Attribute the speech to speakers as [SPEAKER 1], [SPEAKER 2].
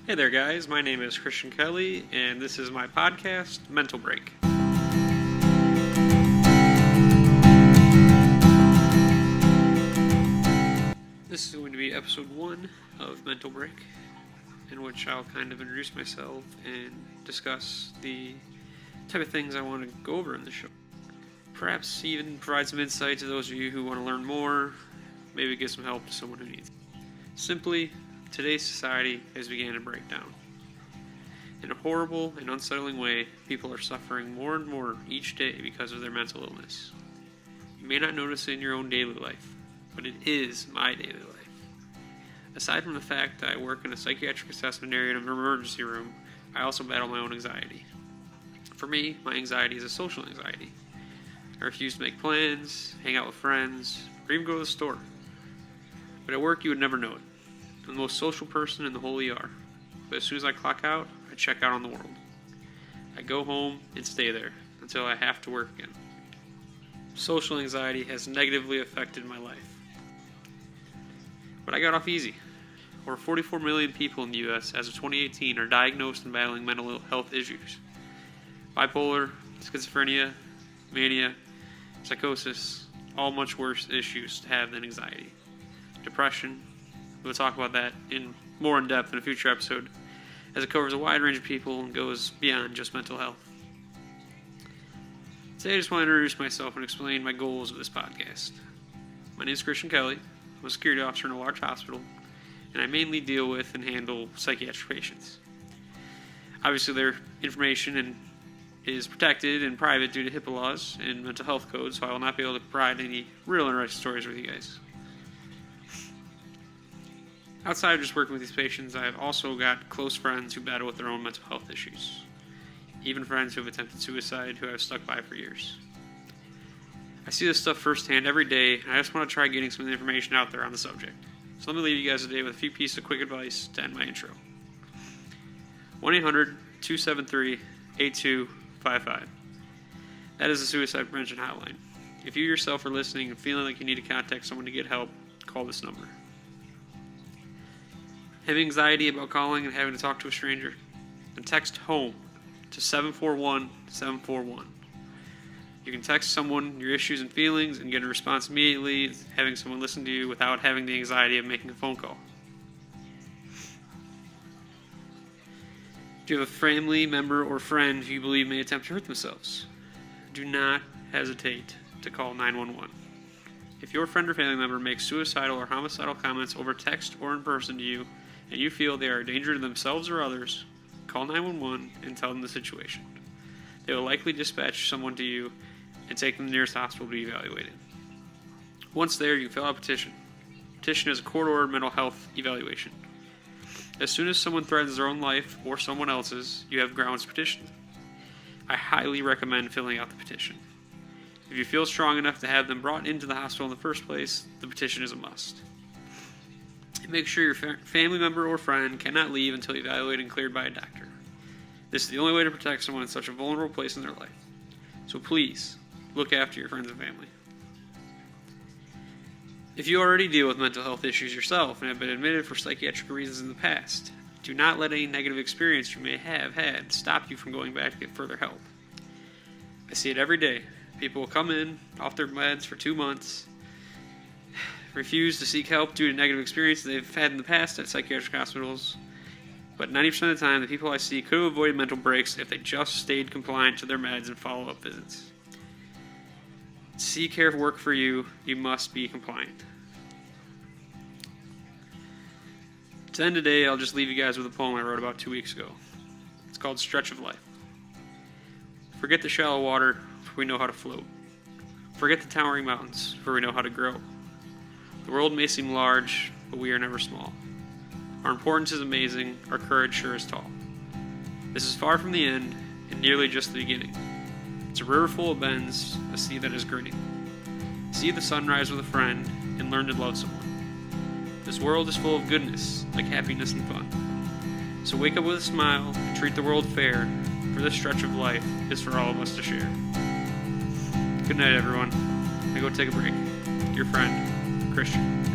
[SPEAKER 1] Hey there, guys. My name is Christian Kelly, and this is my podcast, Mental Break. This is going to be episode 1 of Mental Break, in which I'll kind of introduce myself and discuss the type of things I want to go over in the show. Perhaps even provide some insight to those of you who want to learn more, maybe give some help to someone who needs it. Simply, today's society has begun to break down. In a horrible and unsettling way, people are suffering more and more each day because of their mental illness. You may not notice it in your own daily life, but it is my daily life. Aside from the fact that I work in a psychiatric assessment area in an emergency room, I also battle my own anxiety. For me, my anxiety is a social anxiety. I refuse to make plans, hang out with friends, or even go to the store. But at work, you would never know it. I'm the most social person in the whole ER. But as soon as I clock out, I check out on the world. I go home and stay there until I have to work again. Social anxiety has negatively affected my life. But I got off easy. Over 44 million people in the U.S. as of 2018 are diagnosed and battling mental health issues. Bipolar, schizophrenia, mania, psychosis, all much worse issues to have than anxiety. Depression, we'll talk about that more in depth in a future episode, as it covers a wide range of people and goes beyond just mental health. Today I just want to introduce myself and explain my goals of this podcast. My name is Christian Kelly. I'm a security officer in a large hospital, and I mainly deal with and handle psychiatric patients. Obviously their information is protected and private due to HIPAA laws and mental health codes, so I will not be able to provide any real interesting stories with you guys. Outside of just working with these patients, I have also got close friends who battle with their own mental health issues. Even friends who have attempted suicide who I've stuck by for years. I see this stuff firsthand every day, and I just want to try getting some information out there on the subject. So let me leave you guys today with a few pieces of quick advice to end my intro. 1-800-273-8255. That is the suicide prevention hotline. If you yourself are listening and feeling like you need to contact someone to get help, call this number. Have anxiety about calling and having to talk to a stranger? Then text HOME to 741-741. You can text someone your issues and feelings and get a response immediately, having someone listen to you without having the anxiety of making a phone call. Do you have a family member or friend who you believe may attempt to hurt themselves? Do not hesitate to call 911. If your friend or family member makes suicidal or homicidal comments over text or in person to you, and you feel they are a danger to themselves or others, call 911 and tell them the situation. They will likely dispatch someone to you and take them to the nearest hospital to be evaluated. Once there, you fill out a petition. Petition is a court-ordered mental health evaluation. As soon as someone threatens their own life or someone else's, you have grounds to petition. I highly recommend filling out the petition. If you feel strong enough to have them brought into the hospital in the first place, the petition is a must. Make sure your family member or friend cannot leave until evaluated and cleared by a doctor. This is the only way to protect someone in such a vulnerable place in their life. So please, look after your friends and family. If you already deal with mental health issues yourself and have been admitted for psychiatric reasons in the past, do not let any negative experience you may have had stop you from going back to get further help. I see it every day. People will come in off their meds for 2 months, refuse to seek help due to negative experiences they've had in the past at psychiatric hospitals. But 90% of the time, the people I see could have avoided mental breaks if they just stayed compliant to their meds and follow-up visits. To see care work for you, you must be compliant. To end today, I'll just leave you guys with a poem I wrote about 2 weeks ago. It's called Stretch of Life. Forget the shallow water, for we know how to float. Forget the towering mountains, for we know how to grow. The world may seem large, but we are never small. Our importance is amazing, our courage sure is tall. This is far from the end, and nearly just the beginning. It's a river full of bends, a sea that is grinning. See the sunrise with a friend, and learn to love someone. This world is full of goodness, like happiness and fun. So wake up with a smile, and treat the world fair, for this stretch of life is for all of us to share. Good night, everyone. Now go take a break. Your friend, Christian.